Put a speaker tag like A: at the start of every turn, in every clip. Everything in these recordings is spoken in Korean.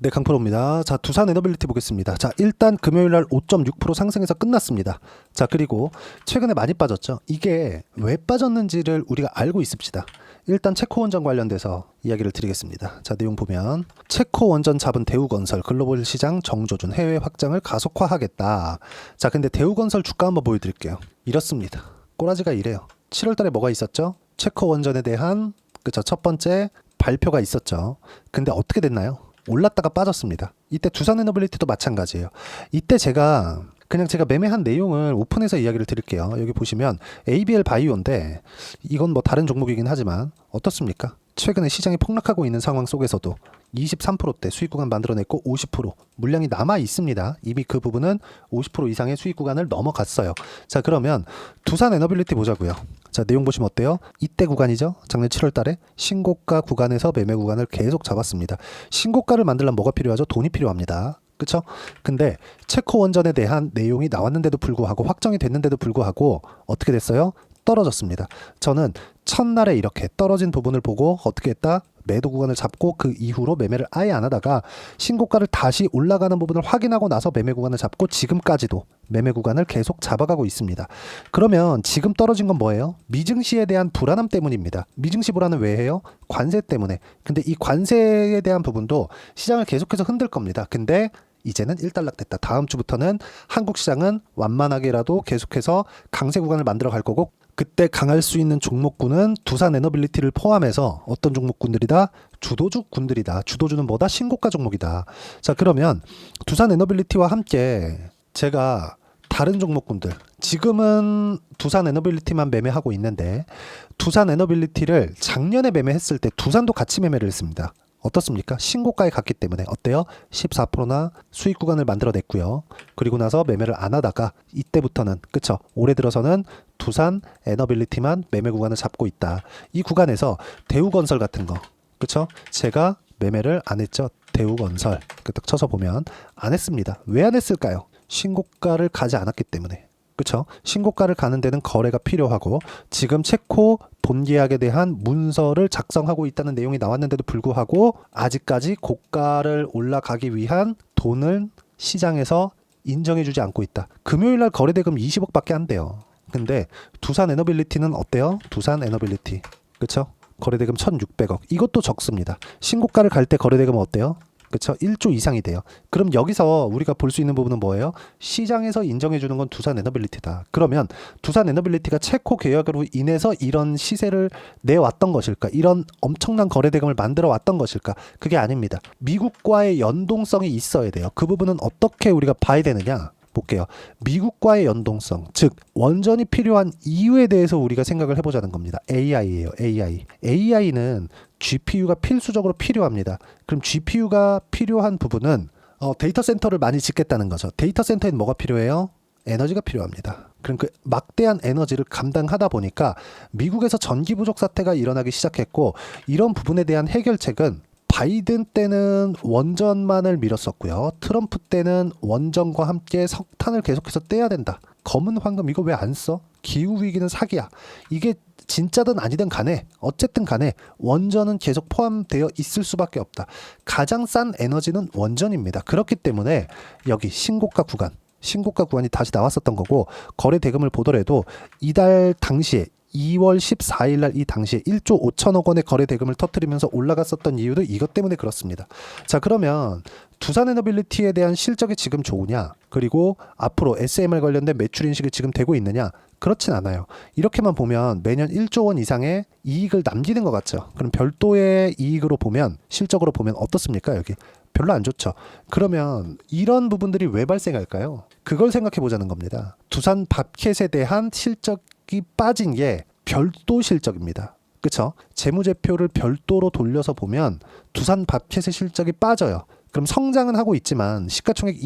A: 네, 강프로입니다. 자, 두산 에너빌리티 보겠습니다. 자, 일단 금요일 날 5.6% 상승해서 끝났습니다. 자, 그리고 최근에 많이 빠졌죠. 이게 왜 빠졌는지를 우리가 알고 있읍시다. 일단 체코 원전 관련돼서 이야기를 드리겠습니다. 자, 내용 보면 체코 원전 잡은 대우건설 글로벌 시장 정조준 해외 확장을 가속화하겠다. 자, 근데 대우건설 주가 한번 보여드릴게요. 이렇습니다. 꼬라지가 이래요. 7월 달에 뭐가 있었죠? 체코 원전에 대한 그쵸, 첫 번째 발표가 있었죠. 근데 어떻게 됐나요? 올랐다가 빠졌습니다. 이때 두산에너빌리티도 마찬가지예요. 이때 제가 매매한 내용을 오픈해서 이야기를 드릴게요. 여기 보시면 ABL 바이오인데 이건 뭐 다른 종목이긴 하지만 어떻습니까? 최근에 시장이 폭락하고 있는 상황 속에서도 23%대 수익 구간 만들어냈고 50% 물량이 남아 있습니다. 이미 그 부분은 50% 이상의 수익 구간을 넘어갔어요. 자, 그러면 두산 에너빌리티 보자고요. 자, 내용 보시면 어때요? 이때 구간이죠. 작년 7월 달에 신고가 구간에서 매매 구간을 계속 잡았습니다. 신고가를 만들려면 뭐가 필요하죠? 돈이 필요합니다. 그쵸? 근데 체코 원전에 대한 내용이 나왔는데도 불구하고 확정이 됐는데도 불구하고 어떻게 됐어요? 떨어졌습니다. 저는 첫날에 이렇게 떨어진 부분을 보고 어떻게 했다? 매도 구간을 잡고 그 이후로 매매를 아예 안 하다가 신고가를 다시 올라가는 부분을 확인하고 나서 매매 구간을 잡고 지금까지도 매매 구간을 계속 잡아가고 있습니다. 그러면 지금 떨어진 건 뭐예요? 미증시에 대한 불안함 때문입니다. 미증시 불안은 왜 해요? 관세 때문에. 근데 이 관세에 대한 부분도 시장을 계속해서 흔들 겁니다. 근데 이제는 일단락됐다. 다음 주부터는 한국 시장은 완만하게라도 계속해서 강세 구간을 만들어 갈 거고 그때 강할 수 있는 종목군은 두산 에너빌리티를 포함해서 어떤 종목군들이다? 주도주군들이다. 주도주는 뭐다? 신고가 종목이다. 자, 그러면 두산 에너빌리티와 함께 제가 다른 종목군들 지금은 두산 에너빌리티만 매매하고 있는데 두산 에너빌리티를 작년에 매매했을 때 두산도 같이 매매를 했습니다. 어떻습니까? 신고가에 갔기 때문에 어때요? 14%나 수익 구간을 만들어냈고요. 그리고 나서 매매를 안 하다가 이때부터는 그쵸? 올해 들어서는 두산 에너빌리티만 매매 구간을 잡고 있다. 이 구간에서 대우건설 같은 거 그쵸? 제가 매매를 안 했죠. 대우건설 딱 쳐서 보면 안 했습니다. 왜 안 했을까요? 신고가를 가지 않았기 때문에. 그렇죠? 신고가를 가는 데는 거래가 필요하고 지금 체코 본계약에 대한 문서를 작성하고 있다는 내용이 나왔는데도 불구하고 아직까지 고가를 올라가기 위한 돈을 시장에서 인정해주지 않고 있다. 금요일날 거래대금 20억밖에 안 돼요. 근데 두산 에너빌리티는 어때요? 두산 에너빌리티 그렇죠? 거래대금 1,600억 이것도 적습니다. 신고가를 갈 때 거래대금은 어때요? 그렇죠? 1조 이상이 돼요. 그럼 여기서 우리가 볼 수 있는 부분은 뭐예요? 시장에서 인정해 주는 건 두산 에너빌리티다. 그러면 두산 에너빌리티가 체코 계약으로 인해서 이런 시세를 내왔던 것일까? 이런 엄청난 거래 대금을 만들어 왔던 것일까? 그게 아닙니다. 미국과의 연동성이 있어야 돼요. 그 부분은 어떻게 우리가 봐야 되느냐? 볼게요. 미국과의 연동성, 즉 원전이 필요한 이유에 대해서 우리가 생각을 해보자는 겁니다. AI예요. AI. AI는 GPU가 필수적으로 필요합니다. 그럼 GPU가 필요한 부분은 데이터 센터를 많이 짓겠다는 거죠. 데이터 센터에는 뭐가 필요해요? 에너지가 필요합니다. 그럼 그 막대한 에너지를 감당하다 보니까 미국에서 전기 부족 사태가 일어나기 시작했고 이런 부분에 대한 해결책은 바이든 때는 원전만을 밀었었고요. 트럼프 때는 원전과 함께 석탄을 계속해서 떼야 된다. 검은 황금 이거 왜 안 써? 기후위기는 사기야. 이게 진짜든 아니든 간에 어쨌든 간에 원전은 계속 포함되어 있을 수밖에 없다. 가장 싼 에너지는 원전입니다. 그렇기 때문에 여기 신고가 구간이 다시 나왔었던 거고 거래 대금을 보더라도 이달 당시에 2월 14일 날 이 당시에 1조 5천억 원의 거래 대금을 터뜨리면서 올라갔었던 이유도 이것 때문에 그렇습니다. 자, 그러면 두산 에너빌리티에 대한 실적이 지금 좋으냐? 그리고 앞으로 SMR 관련된 매출 인식이 지금 되고 있느냐? 그렇진 않아요. 이렇게만 보면 매년 1조 원 이상의 이익을 남기는 것 같죠. 그럼 별도의 이익으로 보면 실적으로 보면 어떻습니까? 여기 별로 안 좋죠. 그러면 이런 부분들이 왜 발생할까요? 그걸 생각해 보자는 겁니다. 두산 밥켓에 대한 실적이 빠진 게 별도 실적입니다. 그렇죠? 재무제표를 별도로 돌려서 보면 두산 밥켓의 실적이 빠져요. 그럼 성장은 하고 있지만 시가총액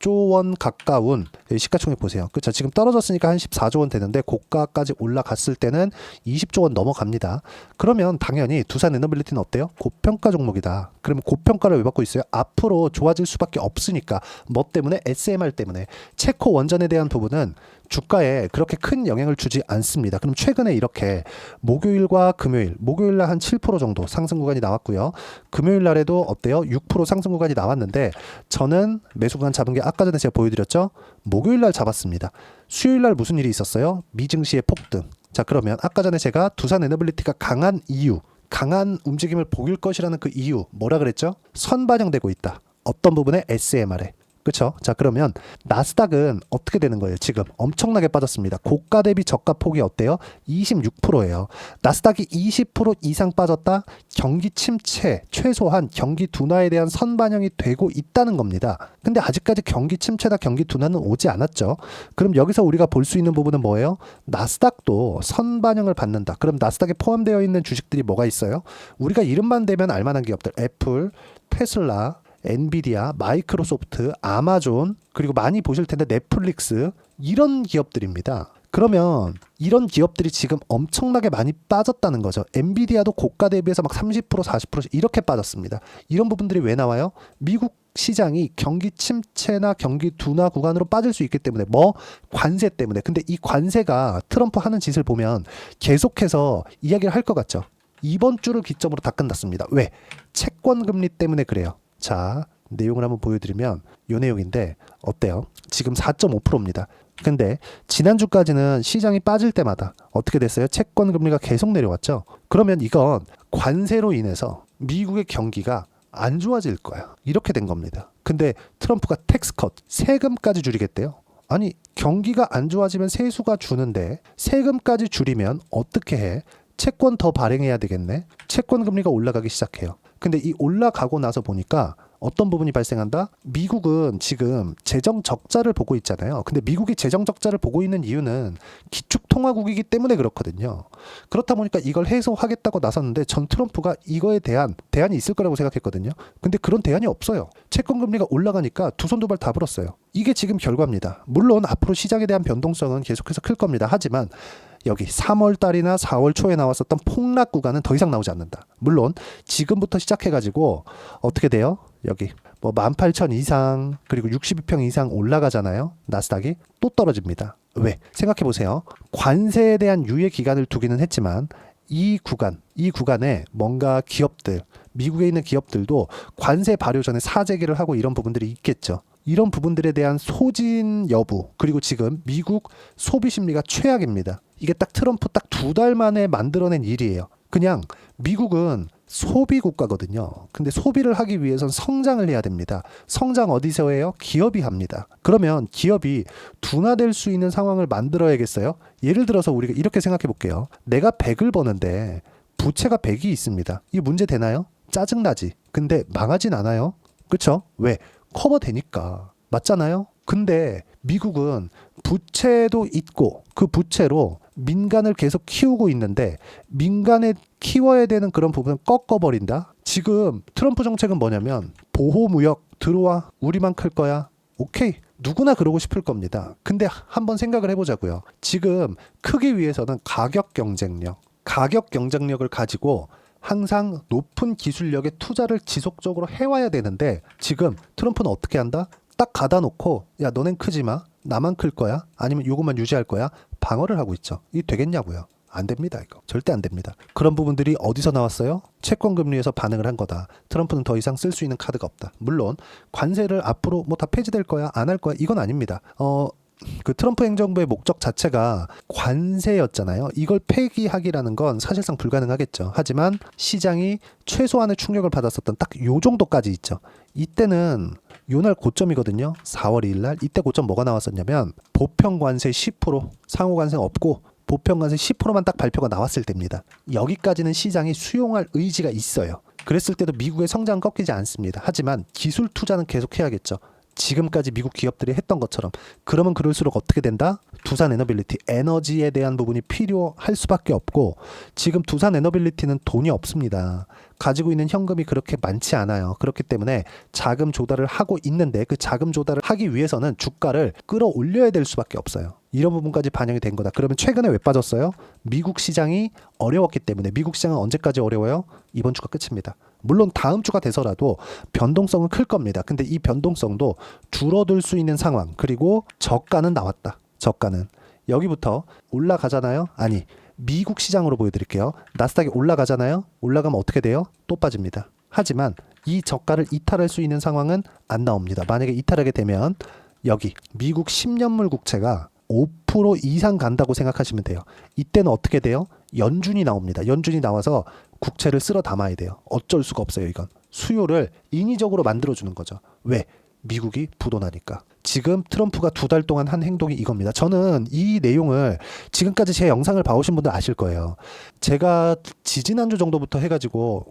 A: 10조 원 가까운 시가총액 보세요. 그렇죠. 지금 떨어졌으니까 한 14조 원 되는데 고가까지 올라갔을 때는 20조 원 넘어갑니다. 그러면 당연히 두산 에너빌리티는 어때요? 고평가 종목이다. 그러면 고평가를 왜 받고 있어요? 앞으로 좋아질 수밖에 없으니까. 뭐 때문에? SMR 때문에. 체코 원전에 대한 부분은 주가에 그렇게 큰 영향을 주지 않습니다. 그럼 최근에 이렇게 목요일과 금요일, 목요일 날 한 7% 정도 상승 구간이 나왔고요. 금요일 날에도 어때요? 6% 상승 구간이 나왔는데 저는 매수 구간 잡은 게 아까 전에 제가 보여드렸죠? 목요일 날 잡았습니다. 수요일 날 무슨 일이 있었어요? 미증시의 폭등. 자, 그러면 아까 전에 제가 두산 에너빌리티가 강한 이유, 강한 움직임을 보일 것이라는 그 이유 뭐라 그랬죠? 선반영되고 있다. 어떤 부분에? SMR에. 그렇죠? 자, 그러면 나스닥은 어떻게 되는 거예요? 지금 엄청나게 빠졌습니다. 고가 대비 저가 폭이 어때요? 26%예요. 나스닥이 20% 이상 빠졌다? 경기 침체, 최소한 경기 둔화에 대한 선반영이 되고 있다는 겁니다. 근데 아직까지 경기 침체나 경기 둔화는 오지 않았죠. 그럼 여기서 우리가 볼 수 있는 부분은 뭐예요? 나스닥도 선반영을 받는다. 그럼 나스닥에 포함되어 있는 주식들이 뭐가 있어요? 우리가 이름만 대면 알만한 기업들, 애플, 테슬라, 엔비디아, 마이크로소프트, 아마존, 그리고 많이 보실 텐데 넷플릭스, 이런 기업들입니다. 그러면 이런 기업들이 지금 엄청나게 많이 빠졌다는 거죠. 엔비디아도 고가 대비해서 막 30%, 40% 이렇게 빠졌습니다. 이런 부분들이 왜 나와요? 미국 시장이 경기 침체나 경기 둔화 구간으로 빠질 수 있기 때문에, 뭐 관세 때문에. 근데 이 관세가 트럼프 하는 짓을 보면 계속해서 이야기를 할 것 같죠. 이번 주를 기점으로 다 끝났습니다. 왜? 채권 금리 때문에 그래요. 자, 내용을 한번 보여드리면 이 내용인데 어때요? 지금 4.5%입니다. 근데 지난주까지는 시장이 빠질 때마다 어떻게 됐어요? 채권 금리가 계속 내려왔죠. 그러면 이건 관세로 인해서 미국의 경기가 안 좋아질 거야. 이렇게 된 겁니다. 근데 트럼프가 텍스컷, 세금까지 줄이겠대요. 아니, 경기가 안 좋아지면 세수가 주는데 세금까지 줄이면 어떻게 해? 채권 더 발행해야 되겠네. 채권 금리가 올라가기 시작해요. 근데 이 올라가고 나서 보니까 어떤 부분이 발생한다? 미국은 지금 재정 적자를 보고 있잖아요. 근데 미국이 재정 적자를 보고 있는 이유는 기축통화국이기 때문에 그렇거든요. 그렇다 보니까 이걸 해소하겠다고 나섰는데 전 트럼프가 이거에 대한 대안이 있을 거라고 생각했거든요. 근데 그런 대안이 없어요. 채권 금리가 올라가니까 두 손 두 발 다 불었어요. 이게 지금 결과입니다. 물론 앞으로 시장에 대한 변동성은 계속해서 클 겁니다. 하지만 여기 3월 달이나 4월 초에 나왔었던 폭락 구간은 더 이상 나오지 않는다. 물론 지금부터 시작해가지고 어떻게 돼요? 여기 뭐 18,000 이상 그리고 62평 이상 올라가잖아요. 나스닥이 또 떨어집니다. 왜? 생각해보세요. 관세에 대한 유예 기간을 두기는 했지만 이 구간에 뭔가 기업들, 미국에 있는 기업들도 관세 발효 전에 사재기를 하고 이런 부분들이 있겠죠. 이런 부분들에 대한 소진 여부, 그리고 지금 미국 소비 심리가 최악입니다. 이게 딱 트럼프 딱 2달 만에 만들어낸 일이에요. 그냥 미국은 소비 국가거든요. 근데 소비를 하기 위해선 성장을 해야 됩니다. 성장 어디서 해요? 기업이 합니다. 그러면 기업이 둔화될 수 있는 상황을 만들어야겠어요? 예를 들어서 우리가 이렇게 생각해 볼게요. 내가 100을 버는데 부채가 100이 있습니다. 이게 문제 되나요? 짜증나지. 근데 망하진 않아요. 그쵸? 왜? 커버되니까. 맞잖아요? 근데 미국은 부채도 있고 그 부채로 민간을 계속 키우고 있는데 민간에 키워야 되는 그런 부분은 꺾어버린다. 지금 트럼프 정책은 뭐냐면 보호무역 들어와, 우리만 클 거야. 오케이, 누구나 그러고 싶을 겁니다. 근데 한번 생각을 해보자고요. 지금 크기 위해서는 가격 경쟁력을 가지고 항상 높은 기술력의 투자를 지속적으로 해와야 되는데 지금 트럼프는 어떻게 한다? 딱 가다 놓고 야, 너넨 크지 마. 나만 클 거야? 아니면 요것만 유지할 거야? 방어를 하고 있죠. 이게 되겠냐고요. 안 됩니다. 이거 절대 안 됩니다. 그런 부분들이 어디서 나왔어요? 채권 금리에서 반응을 한 거다. 트럼프는 더 이상 쓸 수 있는 카드가 없다. 물론 관세를 앞으로 뭐 다 폐지될 거야, 안 할 거야, 이건 아닙니다. 그 트럼프 행정부의 목적 자체가 관세였잖아요. 이걸 폐기하기라는 건 사실상 불가능하겠죠. 하지만 시장이 최소한의 충격을 받았었던 딱 요 정도까지 있죠. 이때는 요날 고점이거든요. 4월 2일 날. 이때 고점 뭐가 나왔었냐면 보편 관세 10%, 상호 관세 없고 보편 관세 10%만 딱 발표가 나왔을 때입니다. 여기까지는 시장이 수용할 의지가 있어요. 그랬을 때도 미국의 성장은 꺾이지 않습니다. 하지만 기술 투자는 계속 해야겠죠. 지금까지 미국 기업들이 했던 것처럼. 그러면 그럴수록 어떻게 된다? 두산 에너빌리티 에너지에 대한 부분이 필요할 수밖에 없고, 지금 두산 에너빌리티는 돈이 없습니다. 가지고 있는 현금이 그렇게 많지 않아요. 그렇기 때문에 자금 조달을 하고 있는데, 그 자금 조달을 하기 위해서는 주가를 끌어올려야 될 수밖에 없어요. 이런 부분까지 반영이 된 거다. 그러면 최근에 왜 빠졌어요? 미국 시장이 어려웠기 때문에. 미국 시장은 언제까지 어려워요? 이번 주가 끝입니다. 물론 다음 주가 돼서라도 변동성은 클 겁니다. 근데 이 변동성도 줄어들 수 있는 상황, 그리고 저가는 나왔다. 저가는 여기부터 올라가잖아요. 아니, 미국 시장으로 보여드릴게요. 나스닥이 올라가잖아요. 올라가면 어떻게 돼요? 또 빠집니다. 하지만 이 저가를 이탈할 수 있는 상황은 안 나옵니다. 만약에 이탈하게 되면 여기 미국 10년물 국채가 5% 이상 간다고 생각하시면 돼요. 이때는 어떻게 돼요? 연준이 나옵니다. 연준이 나와서 국채를 쓸어 담아야 돼요. 어쩔 수가 없어요. 이건 수요를 인위적으로 만들어주는 거죠. 왜? 미국이 부도나니까. 지금 트럼프가 2달 동안 한 행동이 이겁니다. 저는 이 내용을, 지금까지 제 영상을 봐오신 분들 아실 거예요. 제가 지지난주 정도부터 해가지고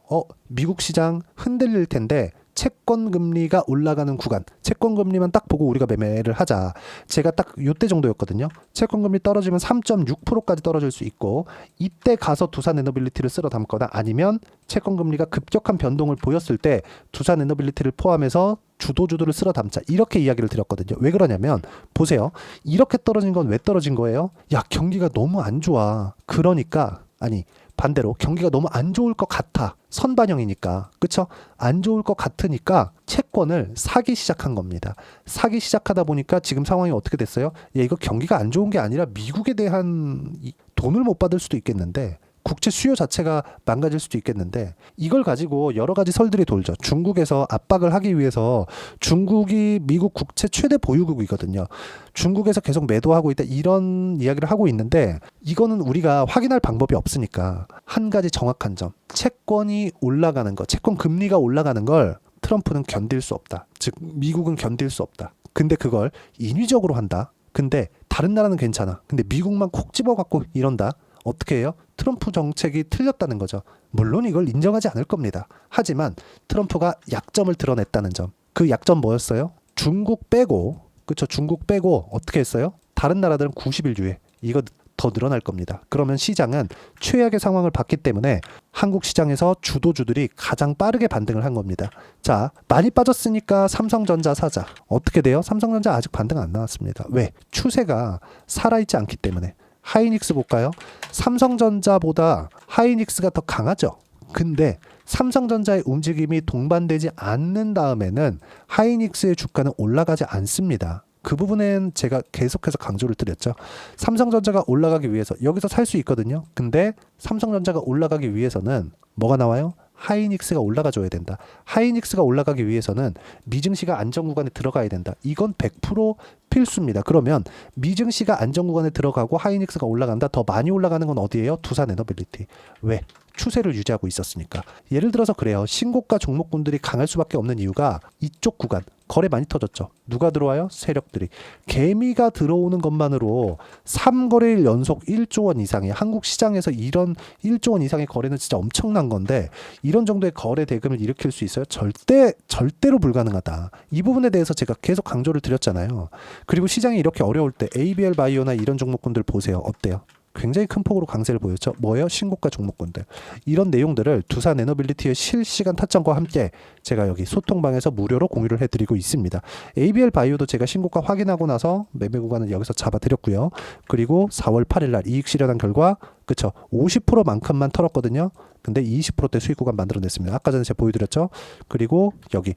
A: 미국 시장 흔들릴 텐데 채권 금리가 올라가는 구간, 채권 금리만 딱 보고 우리가 매매를 하자. 제가 딱 요때 정도였거든요. 채권 금리 떨어지면 3.6%까지 떨어질 수 있고, 이때 가서 두산 에너빌리티를 쓸어 담거나, 아니면 채권 금리가 급격한 변동을 보였을 때 두산 에너빌리티를 포함해서 주도주들을 쓸어 담자. 이렇게 이야기를 드렸거든요. 왜 그러냐면 보세요. 이렇게 떨어진 건 왜 떨어진 거예요? 야, 경기가 너무 안 좋아. 그러니까, 아니, 반대로 경기가 너무 안 좋을 것 같아. 선반영이니까. 그쵸? 안 좋을 것 같으니까 채권을 사기 시작한 겁니다. 사기 시작하다 보니까 지금 상황이 어떻게 됐어요? 이거 경기가 안 좋은 게 아니라 미국에 대한 돈을 못 받을 수도 있겠는데, 국채 수요 자체가 망가질 수도 있겠는데, 이걸 가지고 여러 가지 설들이 돌죠. 중국에서 압박을 하기 위해서, 중국이 미국 국채 최대 보유국이거든요. 중국에서 계속 매도하고 있다, 이런 이야기를 하고 있는데, 이거는 우리가 확인할 방법이 없으니까 한 가지 정확한 점, 채권이 올라가는 거, 채권 금리가 올라가는 걸 트럼프는 견딜 수 없다. 즉 미국은 견딜 수 없다. 근데 그걸 인위적으로 한다. 근데 다른 나라는 괜찮아. 근데 미국만 콕 집어갖고 이런다. 어떻게 해요? 트럼프 정책이 틀렸다는 거죠. 물론 이걸 인정하지 않을 겁니다. 하지만 트럼프가 약점을 드러냈다는 점. 그 약점 뭐였어요? 중국 빼고, 그쵸? 중국 빼고 어떻게 했어요? 다른 나라들은 90일주에 이거 더 늘어날 겁니다. 그러면 시장은 최악의 상황을 봤기 때문에 한국 시장에서 주도주들이 가장 빠르게 반등을 한 겁니다. 자, 많이 빠졌으니까 삼성전자 사자. 어떻게 돼요? 삼성전자 아직 반등 안 나왔습니다. 왜? 추세가 살아있지 않기 때문에. 하이닉스 볼까요? 삼성전자보다 하이닉스가 더 강하죠. 근데 삼성전자의 움직임이 동반되지 않는 다음에는 하이닉스의 주가는 올라가지 않습니다. 그 부분엔 제가 계속해서 강조를 드렸죠. 삼성전자가 올라가기 위해서 여기서 살 수 있거든요. 근데 삼성전자가 올라가기 위해서는 뭐가 나와요? 하이닉스가 올라가줘야 된다. 하이닉스가 올라가기 위해서는 미증시가 안정 구간에 들어가야 된다. 이건 100% 필수입니다. 그러면 미증시가 안정 구간에 들어가고 하이닉스가 올라간다. 더 많이 올라가는 건 어디예요? 두산 에너빌리티. 왜? 추세를 유지하고 있었으니까. 예를 들어서 그래요. 신고가 종목군들이 강할 수밖에 없는 이유가 이쪽 구간 거래 많이 터졌죠. 누가 들어와요? 세력들이. 개미가 들어오는 것만으로 3거래일 연속 1조 원 이상의, 한국 시장에서 이런 1조 원 이상의 거래는 진짜 엄청난 건데, 이런 정도의 거래 대금을 일으킬 수 있어요? 절대로 불가능하다. 이 부분에 대해서 제가 계속 강조를 드렸잖아요. 그리고 시장이 이렇게 어려울 때 ABL 바이오나 이런 종목군들 보세요. 어때요? 굉장히 큰 폭으로 강세를 보였죠. 뭐예요? 신고가 종목군들. 이런 내용들을 두산 에너빌리티의 실시간 타점과 함께 제가 여기 소통방에서 무료로 공유를 해드리고 있습니다. ABL 바이오도 제가 신고가 확인하고 나서 매매 구간을 여기서 잡아드렸고요. 그리고 4월 8일 날 이익 실현한 결과, 그쵸, 50%만큼만 털었거든요. 근데 20%대 수익 구간 만들어냈습니다. 아까 전에 제가 보여드렸죠. 그리고 여기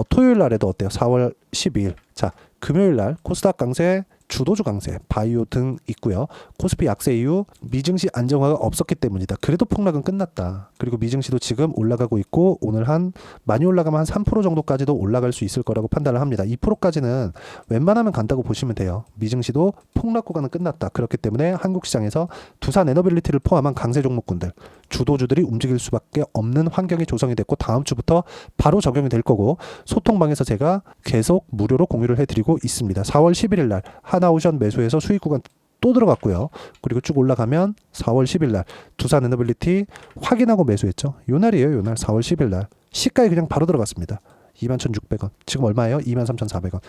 A: 토요일 날에도 어때요? 4월 12일. 자, 금요일 날 코스닥 강세, 주도주 강세, 바이오 등 있고요. 코스피 약세 이후 미증시 안정화가 없었기 때문이다. 그래도 폭락은 끝났다. 그리고 미증시도 지금 올라가고 있고, 오늘 많이 올라가면 한 3% 정도까지도 올라갈 수 있을 거라고 판단을 합니다. 2%까지는 웬만하면 간다고 보시면 돼요. 미증시도 폭락 구간은 끝났다. 그렇기 때문에 한국 시장에서 두산 에너빌리티를 포함한 강세 종목군들, 주도주들이 움직일 수밖에 없는 환경이 조성이 됐고, 다음 주부터 바로 적용이 될 거고, 소통방에서 제가 계속 무료로 공유를 해드리고 있습니다. 4월 11일 날 하나오션 매수해서 수익 구간 또 들어갔고요. 그리고 쭉 올라가면 4월 10일 날 두산 에너빌리티 확인하고 매수했죠. 요 날이에요. 요 날 4월 10일 날 시가에 그냥 바로 들어갔습니다. 21,600원. 지금 얼마예요? 23,400원.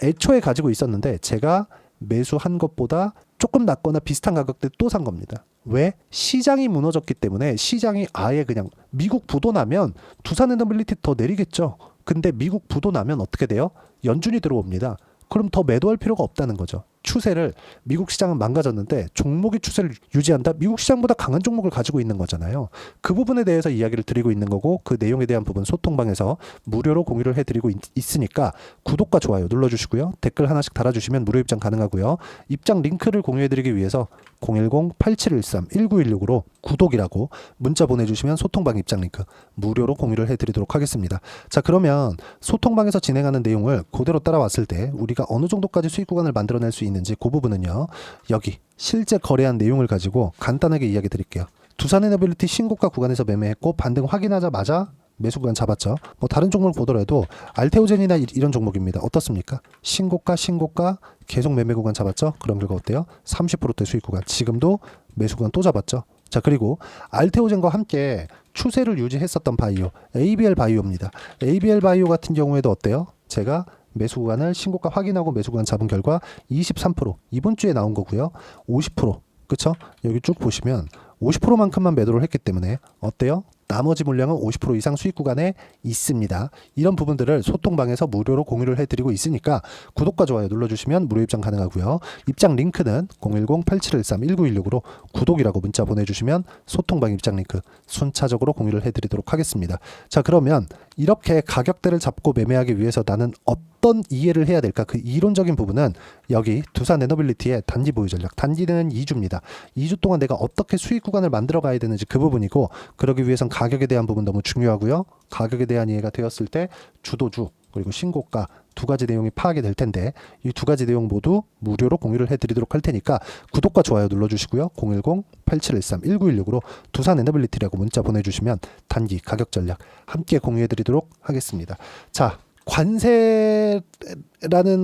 A: 애초에 가지고 있었는데 제가 매수한 것보다 조금 낮거나 비슷한 가격대 또 산 겁니다. 왜? 시장이 무너졌기 때문에 시장이 아예 그냥 미국 부도 나면 두산에너빌리티 더 내리겠죠. 근데 미국 부도 나면 어떻게 돼요? 연준이 들어옵니다. 그럼 더 매도할 필요가 없다는 거죠. 추세를 미국 시장은 망가졌는데 종목의 추세를 유지한다? 미국 시장보다 강한 종목을 가지고 있는 거잖아요. 그 부분에 대해서 이야기를 드리고 있는 거고 그 내용에 대한 부분 소통방에서 무료로 공유를 해드리고 있으니까 구독과 좋아요 눌러주시고요. 댓글 하나씩 달아주시면 무료 입장 가능하고요. 입장 링크를 공유해드리기 위해서 010-8713-1916으로 구독이라고 문자 보내주시면 소통방 입장 링크 무료로 공유를 해드리도록 하겠습니다. 자, 그러면 소통방에서 진행하는 내용을 그대로 따라왔을 때 우리가 어느 정도까지 수익 구간을 만들어낼 수 있는지 그 부분은요. 여기 실제 거래한 내용을 가지고 간단하게 이야기 드릴게요. 두산에너빌리티 신고가 구간에서 매매했고 반등 확인하자마자 매수 구간 잡았죠. 뭐 다른 종목을 보더라도 알테오젠이나 이런 종목입니다. 어떻습니까? 신고가 계속 매매 구간 잡았죠. 그런 결과 어때요? 30%대 수익 구간. 지금도 매수 구간 또 잡았죠. 자, 그리고 알테오젠과 함께 추세를 유지했었던 바이오 ABL 바이오입니다. ABL 바이오 같은 경우에도 어때요? 제가 매수 구간을 신고가 확인하고 매수 구간 잡은 결과 23% 이번 주에 나온 거고요. 50% 그쵸? 여기 쭉 보시면 50%만큼만 매도를 했기 때문에 어때요? 나머지 물량은 50% 이상 수익 구간에 있습니다. 이런 부분들을 소통방에서 무료로 공유를 해드리고 있으니까 구독과 좋아요 눌러주시면 무료 입장 가능하고요. 입장 링크는 010-8713-1916으로 구독이라고 문자 보내주시면 소통방 입장 링크 순차적으로 공유를 해드리도록 하겠습니다. 자, 그러면 이렇게 가격대를 잡고 매매하기 위해서 나는 어떤 이해를 해야 될까? 그 이론적인 부분은 여기 두산에너빌리티의 단기 보유 전략. 단기는 2주입니다. 2주 동안 내가 어떻게 수익 구간을 만들어 가야 되는지 그 부분이고 그러기 위해선 가격에 대한 부분 너무 중요하고요. 가격에 대한 이해가 되었을 때 주도주 그리고 신고가 두 가지 내용이 파악이 될 텐데 이 두 가지 내용 모두 무료로 공유를 해드리도록 할 테니까 구독과 좋아요 눌러주시고요. 010-8713-1916으로 두산에너빌리티라고 문자 보내주시면 단기 가격 전략 함께 공유해드리도록 하겠습니다. 자, 관세라는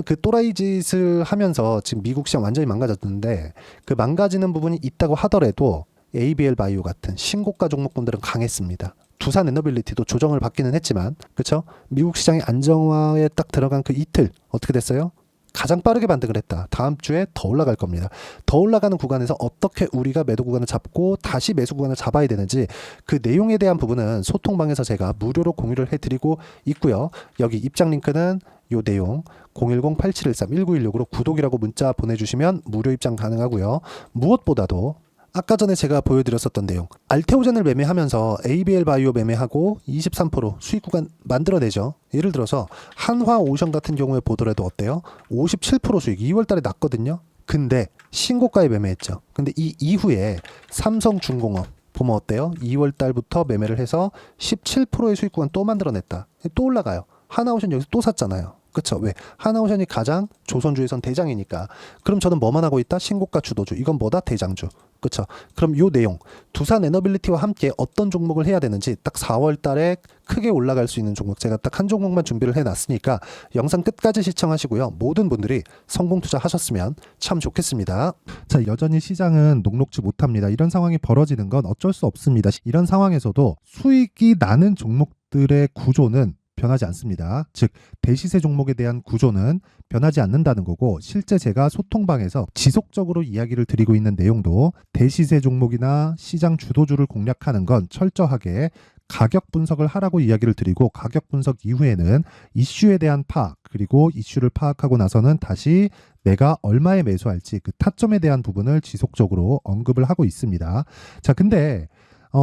A: 그 또라이 짓을 하면서 지금 미국 시장 완전히 망가졌는데 그 망가지는 부분이 있다고 하더라도 ABL 바이오 같은 신고가 종목군들은 강했습니다. 두산에너빌리티도 조정을 받기는 했지만 그렇죠? 미국 시장의 안정화에 딱 들어간 그 이틀 어떻게 됐어요? 가장 빠르게 반등을 했다. 다음 주에 더 올라갈 겁니다. 더 올라가는 구간에서 어떻게 우리가 매도 구간을 잡고 다시 매수 구간을 잡아야 되는지 그 내용에 대한 부분은 소통방에서 제가 무료로 공유를 해드리고 있고요. 여기 입장 링크는 요 내용 010-8713-1916으로 구독이라고 문자 보내주시면 무료 입장 가능하고요. 무엇보다도 아까 전에 제가 보여드렸었던 내용 알테오젠을 매매하면서 ABL 바이오 매매하고 23% 수익 구간 만들어내죠. 예를 들어서 한화오션 같은 경우에 보더라도 어때요? 57% 수익 2월 달에 났거든요. 근데 신고가에 매매했죠. 근데 이 이후에 삼성중공업 보면 어때요? 2월 달부터 매매를 해서 17%의 수익 구간 또 만들어냈다. 또 올라가요. 하나오션 여기서 또 샀잖아요. 그쵸? 왜? 하나오션이 가장 조선주에선 대장이니까. 그럼 저는 뭐만 하고 있다? 신고가 주도주. 이건 뭐다? 대장주. 그쵸? 그럼 요 내용 두산에너빌리티와 함께 어떤 종목을 해야 되는지 딱 4월 달에 크게 올라갈 수 있는 종목 제가 딱 한 종목만 준비를 해놨으니까 영상 끝까지 시청하시고요. 모든 분들이 성공 투자하셨으면 참 좋겠습니다. 자, 여전히 시장은 녹록지 못합니다. 이런 상황이 벌어지는 건 어쩔 수 없습니다. 이런 상황에서도 수익이 나는 종목들의 구조는 변하지 않습니다. 즉 대시세 종목에 대한 구조는 변하지 않는다는 거고 실제 제가 소통방에서 지속적으로 이야기를 드리고 있는 내용도 대시세 종목이나 시장 주도주를 공략하는 건 철저하게 가격 분석을 하라고 이야기를 드리고 가격 분석 이후에는 이슈에 대한 파악 그리고 이슈를 파악하고 나서는 다시 내가 얼마에 매수할지 그 타점에 대한 부분을 지속적으로 언급을 하고 있습니다. 자, 근데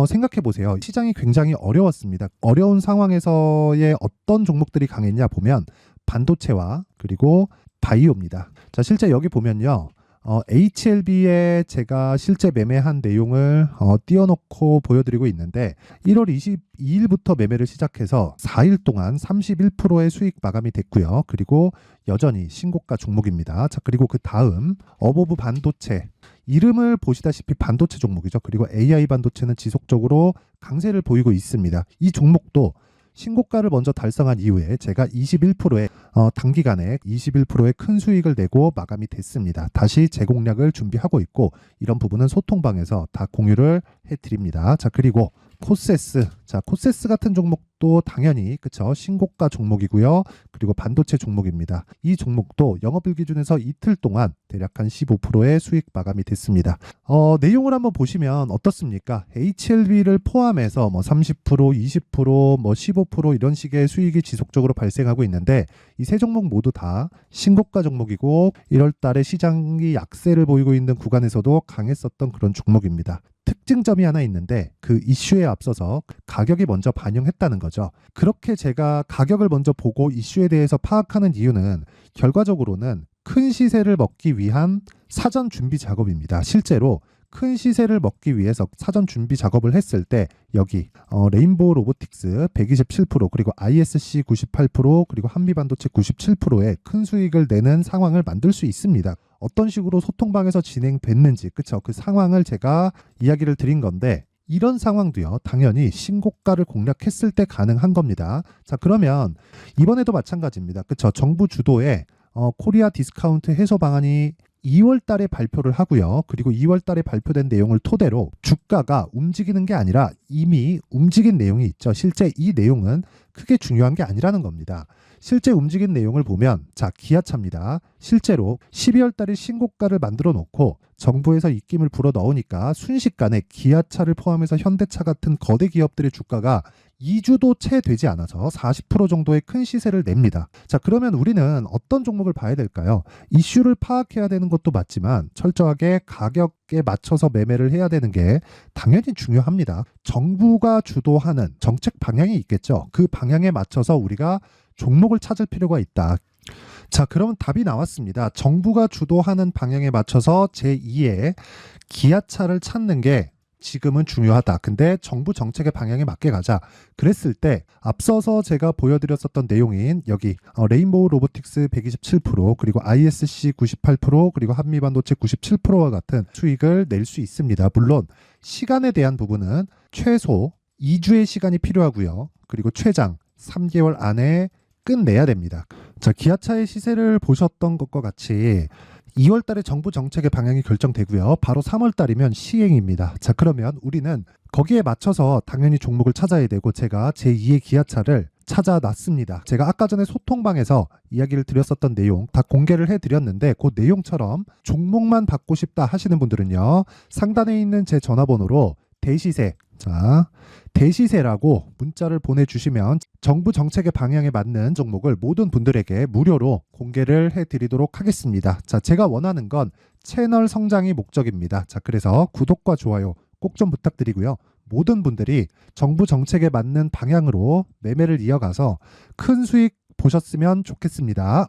A: 생각해 보세요. 시장이 굉장히 어려웠습니다. 어려운 상황에서의 어떤 종목들이 강했냐 보면 반도체와 그리고 바이오입니다. 자, 실제 여기 보면요. HLB에 제가 실제 매매한 내용을 띄워놓고 보여드리고 있는데 1월 22일부터 매매를 시작해서 4일 동안 31%의 수익 마감이 됐고요. 그리고 여전히 신고가 종목입니다. 자, 그리고 그 다음 어보브 반도체 이름을 보시다시피 반도체 종목이죠. 그리고 AI 반도체는 지속적으로 강세를 보이고 있습니다. 이 종목도 신고가를 먼저 달성한 이후에 제가 21%의 단기간에 21%의 큰 수익을 내고 마감이 됐습니다. 다시 재공략을 준비하고 있고 이런 부분은 소통방에서 다 공유를 해드립니다. 자, 그리고 코세스. 자, 코세스 같은 종목 종목도 당연히 그쵸 신고가 종목이고요. 그리고 반도체 종목입니다. 이 종목도 영업일 기준에서 이틀 동안 대략 한 15%의 수익 마감이 됐습니다. 내용을 한번 보시면 어떻습니까? HLB를 포함해서 뭐 30%, 20%, 뭐 15% 이런 식의 수익이 지속적으로 발생하고 있는데 이 세 종목 모두 다 신고가 종목이고 1월 달에 시장이 약세를 보이고 있는 구간에서도 강했었던 그런 종목입니다. 특징점이 하나 있는데 그 이슈에 앞서서 가격이 먼저 반영했다는 거죠. 그렇게 제가 가격을 먼저 보고 이슈에 대해서 파악하는 이유는 결과적으로는 큰 시세를 먹기 위한 사전 준비 작업입니다. 실제로 큰 시세를 먹기 위해서 사전 준비 작업을 했을 때 여기 레인보우 로보틱스 127% 그리고 ISC 98% 그리고 한미반도체 97%의 큰 수익을 내는 상황을 만들 수 있습니다. 어떤 식으로 소통방에서 진행됐는지 그쵸 그 상황을 제가 이야기를 드린 건데 이런 상황도요 당연히 신고가를 공략했을 때 가능한 겁니다. 자 그러면 이번에도 마찬가지입니다. 그쵸 정부 주도의 코리아 디스카운트 해소 방안이 2월 달에 발표를 하고요. 그리고 2월 달에 발표된 내용을 토대로 주가가 움직이는 게 아니라 이미 움직인 내용이 있죠. 실제 이 내용은 크게 중요한 게 아니라는 겁니다. 실제 움직인 내용을 보면 자 기아차입니다. 실제로 12월 달에 신고가를 만들어 놓고 정부에서 입김을 불어 넣으니까 순식간에 기아차를 포함해서 현대차 같은 거대 기업들의 주가가 2주도 채 되지 않아서 40% 정도의 큰 시세를 냅니다. 자 그러면 우리는 어떤 종목을 봐야 될까요? 이슈를 파악해야 되는 것도 맞지만 철저하게 가격에 맞춰서 매매를 해야 되는 게 당연히 중요합니다. 정부가 주도하는 정책 방향이 있겠죠. 그 방향에 맞춰서 우리가 종목을 찾을 필요가 있다. 자, 그러면 답이 나왔습니다. 정부가 주도하는 방향에 맞춰서 제2의 기아차를 찾는 게 지금은 중요하다. 근데 정부 정책의 방향에 맞게 가자. 그랬을 때 앞서서 제가 보여드렸었던 내용인 여기 레인보우 로보틱스 127% 그리고 ISC 98% 그리고 한미반도체 97%와 같은 수익을 낼 수 있습니다. 물론 시간에 대한 부분은 최소 2주의 시간이 필요하고요. 그리고 최장 3개월 안에 끝내야 됩니다. 자, 기아차의 시세를 보셨던 것과 같이 2월 달에 정부 정책의 방향이 결정되고요. 바로 3월 달이면 시행입니다. 자, 그러면 우리는 거기에 맞춰서 당연히 종목을 찾아야 되고 제가 제2의 기아차를 찾아놨습니다. 제가 아까 전에 소통방에서 이야기를 드렸었던 내용 다 공개를 해드렸는데 그 내용처럼 종목만 받고 싶다 하시는 분들은요. 상단에 있는 제 전화번호로 대시세 자 대시세라고 문자를 보내주시면 정부 정책의 방향에 맞는 종목을 모든 분들에게 무료로 공개를 해드리도록 하겠습니다. 자, 제가 원하는 건 채널 성장이 목적입니다. 자, 그래서 구독과 좋아요 꼭 좀 부탁드리고요. 모든 분들이 정부 정책에 맞는 방향으로 매매를 이어가서 큰 수익 보셨으면 좋겠습니다.